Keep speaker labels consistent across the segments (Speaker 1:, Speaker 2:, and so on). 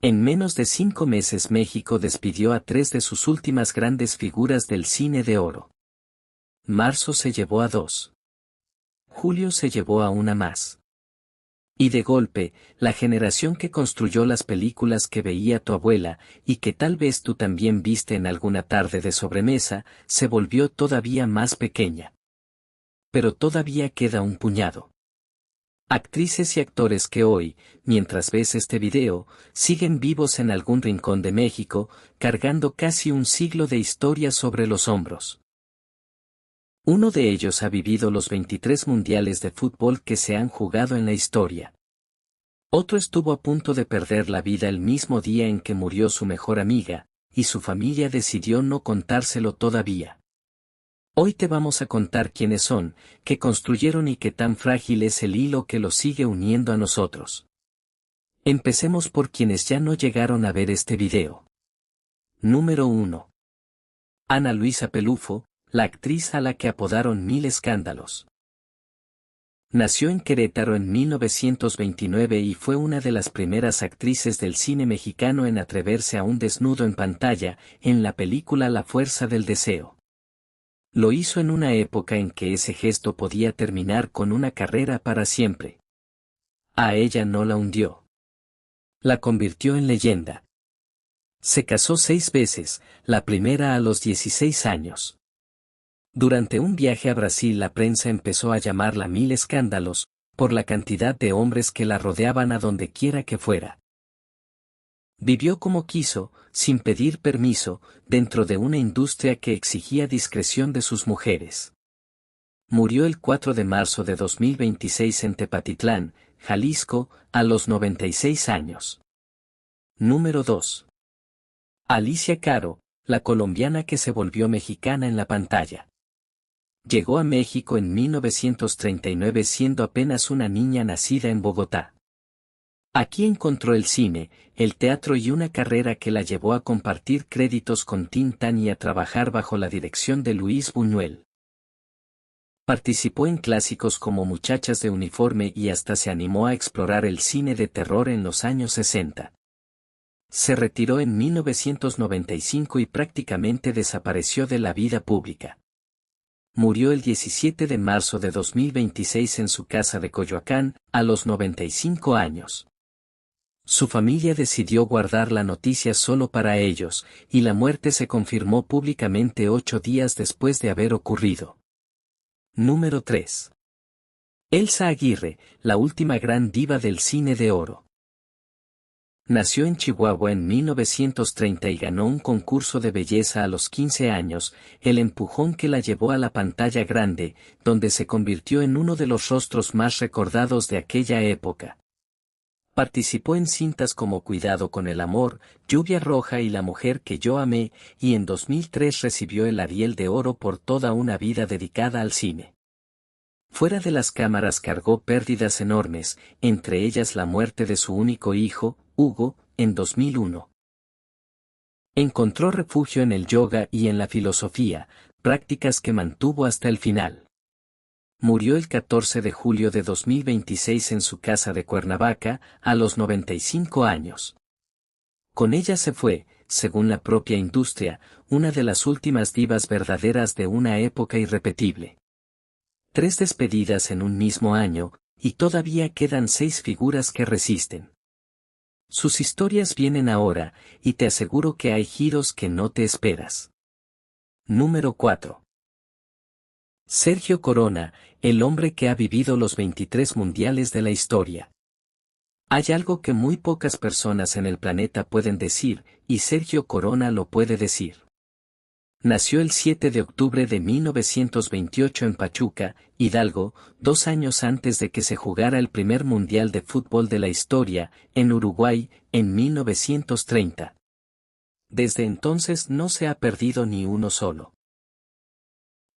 Speaker 1: En menos de 5 meses México despidió a 3 de sus últimas grandes figuras del cine de oro. Marzo se llevó a 2. Julio se llevó a una más. Y de golpe, la generación que construyó las películas que veía tu abuela, y que tal vez tú también viste en alguna tarde de sobremesa, se volvió todavía más pequeña. Pero todavía queda un puñado. Actrices y actores que hoy, mientras ves este video, siguen vivos en algún rincón de México, cargando casi un siglo de historia sobre los hombros. Uno de ellos ha vivido los 23 mundiales de fútbol que se han jugado en la historia. Otro estuvo a punto de perder la vida el mismo día en que murió su mejor amiga, y su familia decidió no contárselo todavía. Hoy te vamos a contar quiénes son, qué construyeron y qué tan frágil es el hilo que los sigue uniendo a nosotros. Empecemos por quienes ya no llegaron a ver este video. Número 1. Ana Luisa Pelufo, la actriz a la que apodaron Mil Escándalos. Nació en Querétaro en 1929 y fue una de las primeras actrices del cine mexicano en atreverse a un desnudo en pantalla, en la película La Fuerza del Deseo. Lo hizo en una época en que ese gesto podía terminar con una carrera para siempre. A ella no la hundió. La convirtió en leyenda. Se casó 6 veces, la primera a los 16 años. Durante un viaje a Brasil la prensa empezó a llamarla Mil Escándalos, por la cantidad de hombres que la rodeaban a donde quiera que fuera. Vivió como quiso, sin pedir permiso, dentro de una industria que exigía discreción de sus mujeres. Murió el 4 de marzo de 2026 en Tepatitlán, Jalisco, a los 96 años. Número 2. Alicia Caro, la colombiana que se volvió mexicana en la pantalla. Llegó a México en 1939 siendo apenas una niña nacida en Bogotá. Aquí encontró el cine, el teatro y una carrera que la llevó a compartir créditos con Tin-Tan y a trabajar bajo la dirección de Luis Buñuel. Participó en clásicos como Muchachas de Uniforme y hasta se animó a explorar el cine de terror en los años 60. Se retiró en 1995 y prácticamente desapareció de la vida pública. Murió el 17 de marzo de 2026 en su casa de Coyoacán, a los 95 años. Su familia decidió guardar la noticia solo para ellos, y la muerte se confirmó públicamente 8 días después de haber ocurrido. Número 3. Elsa Aguirre, la última gran diva del cine de oro. Nació en Chihuahua en 1930 y ganó un concurso de belleza a los 15 años, el empujón que la llevó a la pantalla grande, donde se convirtió en uno de los rostros más recordados de aquella época. Participó en cintas como Cuidado con el amor, Lluvia roja y La mujer que yo amé, y en 2003 recibió el Ariel de Oro por toda una vida dedicada al cine. Fuera de las cámaras cargó pérdidas enormes, entre ellas la muerte de su único hijo, Hugo, en 2001. Encontró refugio en el yoga y en la filosofía, prácticas que mantuvo hasta el final. Murió el 14 de julio de 2026 en su casa de Cuernavaca, a los 95 años. Con ella se fue, según la propia industria, una de las últimas divas verdaderas de una época irrepetible. 3 despedidas en un mismo año, y todavía quedan 6 figuras que resisten. Sus historias vienen ahora, y te aseguro que hay giros que no te esperas. Número 4. Sergio Corona, el hombre que ha vivido los 23 mundiales de la historia. Hay algo que muy pocas personas en el planeta pueden decir, y Sergio Corona lo puede decir. Nació el 7 de octubre de 1928 en Pachuca, Hidalgo, 2 años antes de que se jugara el primer mundial de fútbol de la historia, en Uruguay, en 1930. Desde entonces no se ha perdido ni uno solo.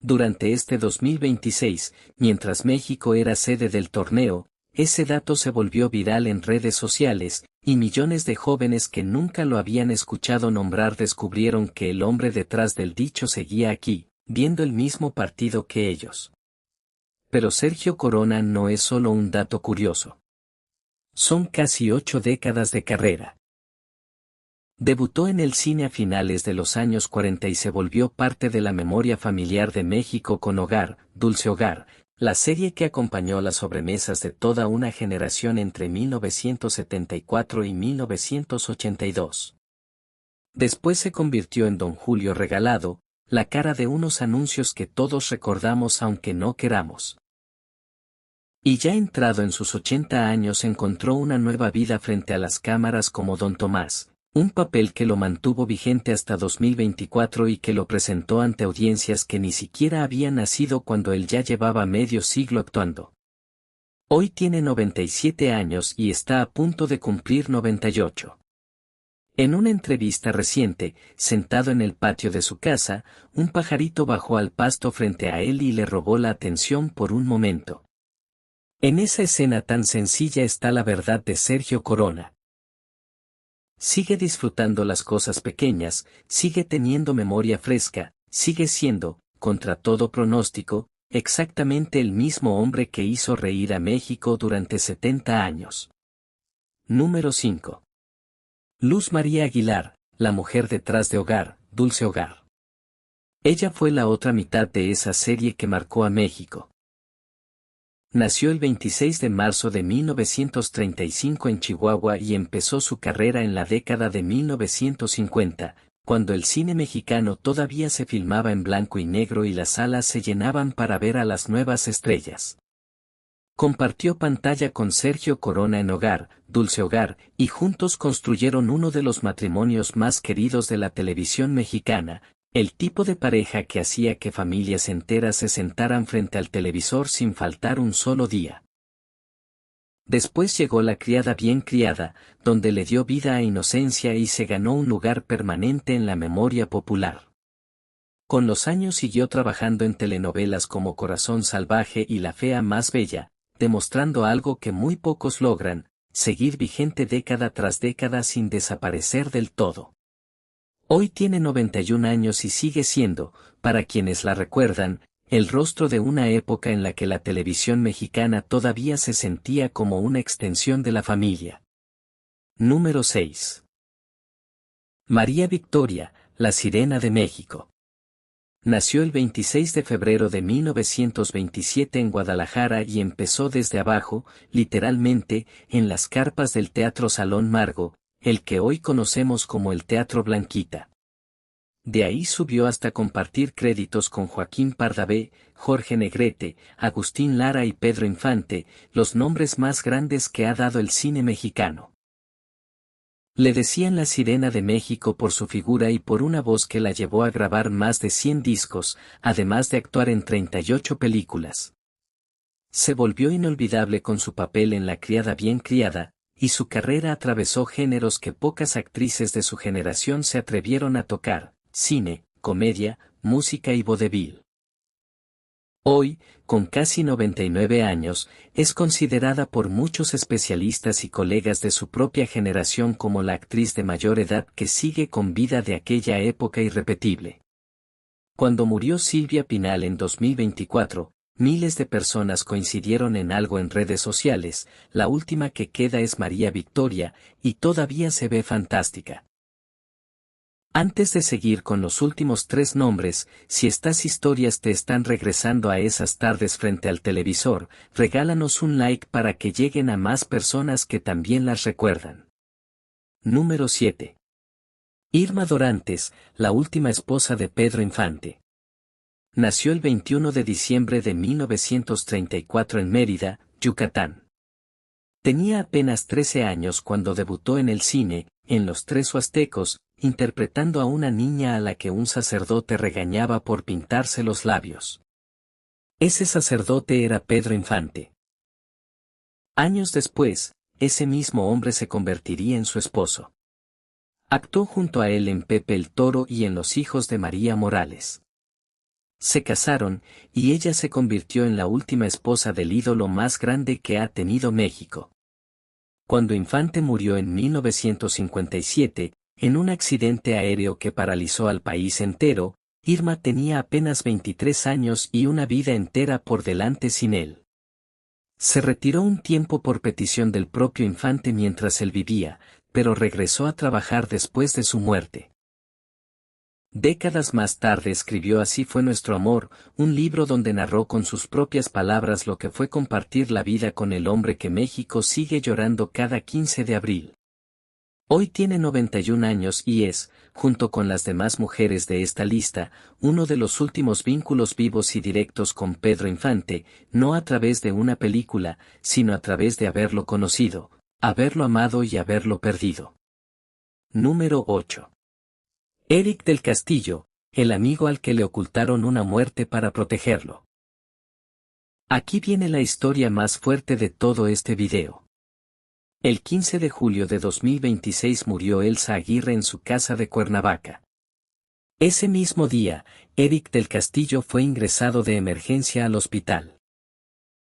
Speaker 1: Durante este 2026, mientras México era sede del torneo, ese dato se volvió viral en redes sociales, y millones de jóvenes que nunca lo habían escuchado nombrar descubrieron que el hombre detrás del dicho seguía aquí, viendo el mismo partido que ellos. Pero Sergio Corona no es solo un dato curioso. Son casi 8 décadas de carrera. Debutó en el cine a finales de los años 40 y se volvió parte de la memoria familiar de México con Hogar, Dulce Hogar, la serie que acompañó las sobremesas de toda una generación entre 1974 y 1982. Después se convirtió en Don Julio Regalado, la cara de unos anuncios que todos recordamos aunque no queramos. Y ya entrado en sus 80 años encontró una nueva vida frente a las cámaras como Don Tomás, un papel que lo mantuvo vigente hasta 2024 y que lo presentó ante audiencias que ni siquiera habían nacido cuando él ya llevaba medio siglo actuando. Hoy tiene 97 años y está a punto de cumplir 98. En una entrevista reciente, sentado en el patio de su casa, un pajarito bajó al pasto frente a él y le robó la atención por un momento. En esa escena tan sencilla está la verdad de Sergio Corona. Sigue disfrutando las cosas pequeñas, sigue teniendo memoria fresca, sigue siendo, contra todo pronóstico, exactamente el mismo hombre que hizo reír a México durante 70 años. Número 5. Luz María Aguilar, la mujer detrás de Hogar, Dulce Hogar. Ella fue la otra mitad de esa serie que marcó a México. Nació el 26 de marzo de 1935 en Chihuahua y empezó su carrera en la década de 1950, cuando el cine mexicano todavía se filmaba en blanco y negro y las salas se llenaban para ver a las nuevas estrellas. Compartió pantalla con Sergio Corona en Hogar, Dulce Hogar, y juntos construyeron uno de los matrimonios más queridos de la televisión mexicana, el tipo de pareja que hacía que familias enteras se sentaran frente al televisor sin faltar un solo día. Después llegó La criada bien criada, donde le dio vida a Inocencia y se ganó un lugar permanente en la memoria popular. Con los años siguió trabajando en telenovelas como Corazón Salvaje y La fea más bella, demostrando algo que muy pocos logran, seguir vigente década tras década sin desaparecer del todo. Hoy tiene 91 años y sigue siendo, para quienes la recuerdan, el rostro de una época en la que la televisión mexicana todavía se sentía como una extensión de la familia. Número 6. María Victoria, la Sirena de México. Nació el 26 de febrero de 1927 en Guadalajara y empezó desde abajo, literalmente, en las carpas del Teatro Salón Margo, el que hoy conocemos como el Teatro Blanquita. De ahí subió hasta compartir créditos con Joaquín Pardavé, Jorge Negrete, Agustín Lara y Pedro Infante, los nombres más grandes que ha dado el cine mexicano. Le decían la Sirena de México por su figura y por una voz que la llevó a grabar más de 100 discos, además de actuar en 38 películas. Se volvió inolvidable con su papel en La criada bien criada, y su carrera atravesó géneros que pocas actrices de su generación se atrevieron a tocar: cine, comedia, música y vodevil. Hoy, con casi 99 años, es considerada por muchos especialistas y colegas de su propia generación como la actriz de mayor edad que sigue con vida de aquella época irrepetible. Cuando murió Silvia Pinal en 2024, miles de personas coincidieron en algo en redes sociales. La última que queda es María Victoria, y todavía se ve fantástica. Antes de seguir con los últimos 3 nombres, si estas historias te están regresando a esas tardes frente al televisor, regálanos un like para que lleguen a más personas que también las recuerdan. Número 7. Irma Dorantes, la última esposa de Pedro Infante. Nació el 21 de diciembre de 1934 en Mérida, Yucatán. Tenía apenas 13 años cuando debutó en el cine, en Los Tres Huastecos, interpretando a una niña a la que un sacerdote regañaba por pintarse los labios. Ese sacerdote era Pedro Infante. Años después, ese mismo hombre se convertiría en su esposo. Actuó junto a él en Pepe el Toro y en Los hijos de María Morales. Se casaron, y ella se convirtió en la última esposa del ídolo más grande que ha tenido México. Cuando Infante murió en 1957, en un accidente aéreo que paralizó al país entero, Irma tenía apenas 23 años y una vida entera por delante sin él. Se retiró un tiempo por petición del propio Infante mientras él vivía, pero regresó a trabajar después de su muerte. Décadas más tarde escribió Así fue nuestro amor, un libro donde narró con sus propias palabras lo que fue compartir la vida con el hombre que México sigue llorando cada 15 de abril. Hoy tiene 91 años y es, junto con las demás mujeres de esta lista, uno de los últimos vínculos vivos y directos con Pedro Infante, no a través de una película, sino a través de haberlo conocido, haberlo amado y haberlo perdido. Número 8. Éric del Castillo, el amigo al que le ocultaron una muerte para protegerlo. Aquí viene la historia más fuerte de todo este video. El 15 de julio de 2026 murió Elsa Aguirre en su casa de Cuernavaca. Ese mismo día, Éric del Castillo fue ingresado de emergencia al hospital.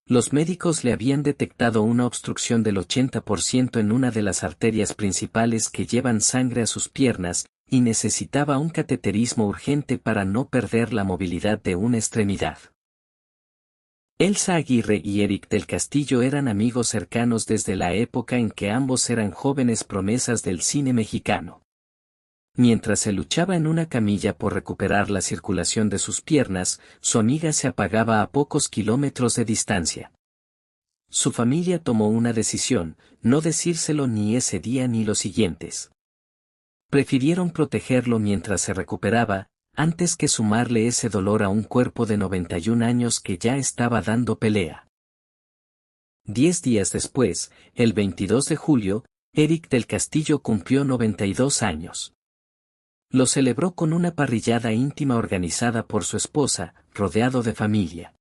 Speaker 1: Los médicos le habían detectado una obstrucción del 80% en una de las arterias principales que llevan sangre a sus piernas, y necesitaba un cateterismo urgente para no perder la movilidad de una extremidad. Elsa Aguirre y Éric del Castillo eran amigos cercanos desde la época en que ambos eran jóvenes promesas del cine mexicano. Mientras se luchaba en una camilla por recuperar la circulación de sus piernas, su amiga se apagaba a pocos kilómetros de distancia. Su familia tomó una decisión, no decírselo ni ese día ni los siguientes. Prefirieron protegerlo mientras se recuperaba, antes que sumarle ese dolor a un cuerpo de 91 años que ya estaba dando pelea. 10 días después, el 22 de julio, Éric del Castillo cumplió 92 años. Lo celebró con una parrillada íntima organizada por su esposa, rodeado de familia.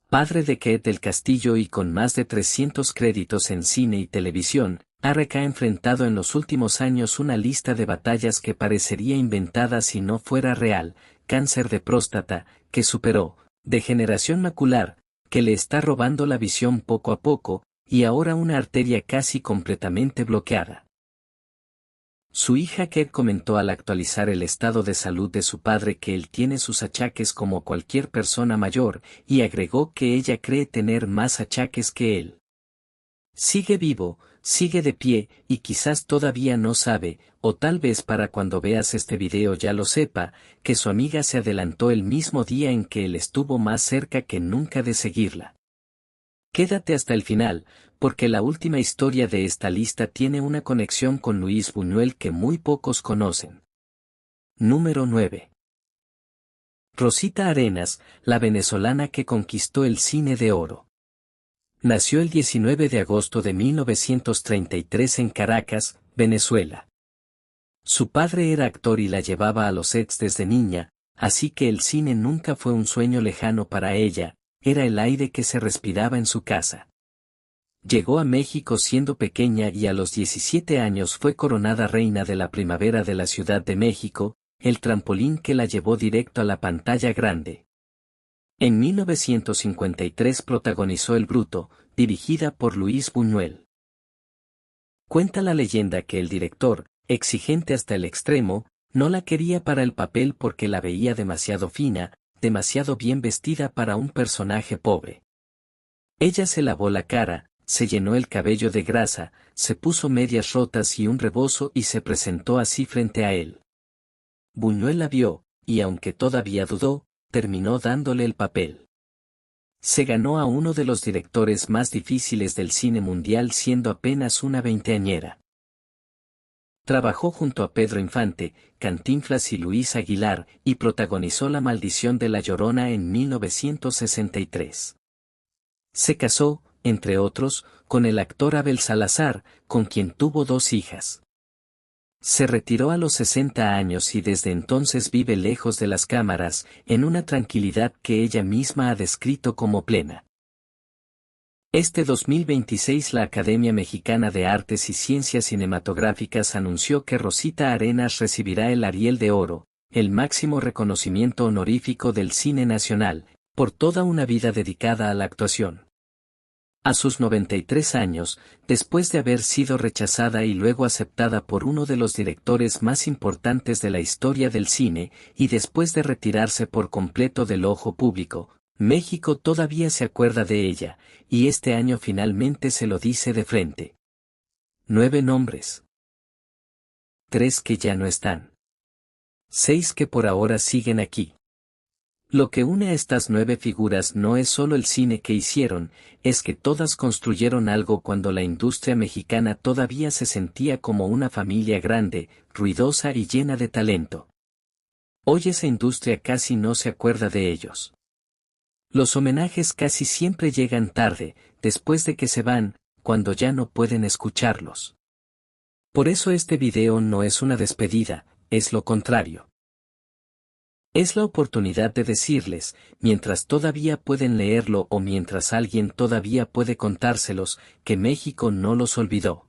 Speaker 1: Padre de Kate del Castillo y con más de 300 créditos en cine y televisión, Éric ha enfrentado en los últimos años una lista de batallas que parecería inventada si no fuera real: cáncer de próstata, que superó, degeneración macular, que le está robando la visión poco a poco, y ahora una arteria casi completamente bloqueada. Su hija Kate comentó al actualizar el estado de salud de su padre que él tiene sus achaques como cualquier persona mayor, y agregó que ella cree tener más achaques que él. Sigue vivo, sigue de pie, y quizás todavía no sabe, o tal vez para cuando veas este video ya lo sepa, que su amiga se adelantó el mismo día en que él estuvo más cerca que nunca de seguirla. Quédate hasta el final, porque la última historia de esta lista tiene una conexión con Luis Buñuel que muy pocos conocen. Número 9. Rosita Arenas, la venezolana que conquistó el cine de oro. Nació el 19 de agosto de 1933 en Caracas, Venezuela. Su padre era actor y la llevaba a los sets desde niña, así que el cine nunca fue un sueño lejano para ella, era el aire que se respiraba en su casa. Llegó a México siendo pequeña y a los 17 años fue coronada reina de la primavera de la Ciudad de México, el trampolín que la llevó directo a la pantalla grande. En 1953 protagonizó El Bruto, dirigida por Luis Buñuel. Cuenta la leyenda que el director, exigente hasta el extremo, no la quería para el papel porque la veía demasiado fina, demasiado bien vestida para un personaje pobre. Ella se lavó la cara, se llenó el cabello de grasa, se puso medias rotas y un rebozo y se presentó así frente a él. Buñuel la vio, y aunque todavía dudó, terminó dándole el papel. Se ganó a uno de los directores más difíciles del cine mundial siendo apenas una veinteañera. Trabajó junto a Pedro Infante, Cantinflas y Luis Aguilar, y protagonizó La Maldición de la Llorona en 1963. Se casó, entre otros, con el actor Abel Salazar, con quien tuvo 2 hijas. Se retiró a los 60 años y desde entonces vive lejos de las cámaras, en una tranquilidad que ella misma ha descrito como plena. Este 2026 la Academia Mexicana de Artes y Ciencias Cinematográficas anunció que Rosita Arenas recibirá el Ariel de Oro, el máximo reconocimiento honorífico del cine nacional, por toda una vida dedicada a la actuación. A sus 93 años, después de haber sido rechazada y luego aceptada por uno de los directores más importantes de la historia del cine, y después de retirarse por completo del ojo público, México todavía se acuerda de ella, y este año finalmente se lo dice de frente. 9 nombres. 3 que ya no están. 6 que por ahora siguen aquí. Lo que une a estas 9 figuras no es solo el cine que hicieron, es que todas construyeron algo cuando la industria mexicana todavía se sentía como una familia grande, ruidosa y llena de talento. Hoy esa industria casi no se acuerda de ellos. Los homenajes casi siempre llegan tarde, después de que se van, cuando ya no pueden escucharlos. Por eso este video no es una despedida, es lo contrario. Es la oportunidad de decirles, mientras todavía pueden leerlo o mientras alguien todavía puede contárselos, que México no los olvidó.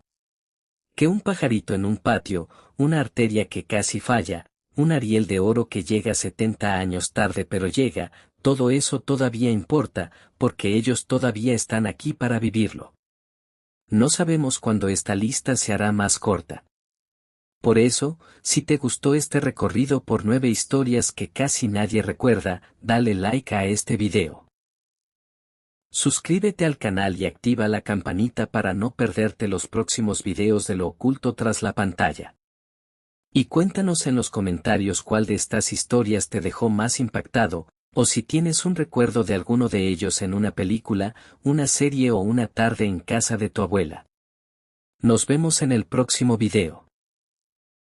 Speaker 1: Que un pajarito en un patio, una arteria que casi falla, un Ariel de oro que llega 70 años tarde pero llega, todo eso todavía importa, porque ellos todavía están aquí para vivirlo. No sabemos cuándo esta lista se hará más corta. Por eso, si te gustó este recorrido por 9 historias que casi nadie recuerda, dale like a este video. Suscríbete al canal y activa la campanita para no perderte los próximos videos de lo oculto tras la pantalla. Y cuéntanos en los comentarios cuál de estas historias te dejó más impactado, o si tienes un recuerdo de alguno de ellos en una película, una serie o una tarde en casa de tu abuela. Nos vemos en el próximo video.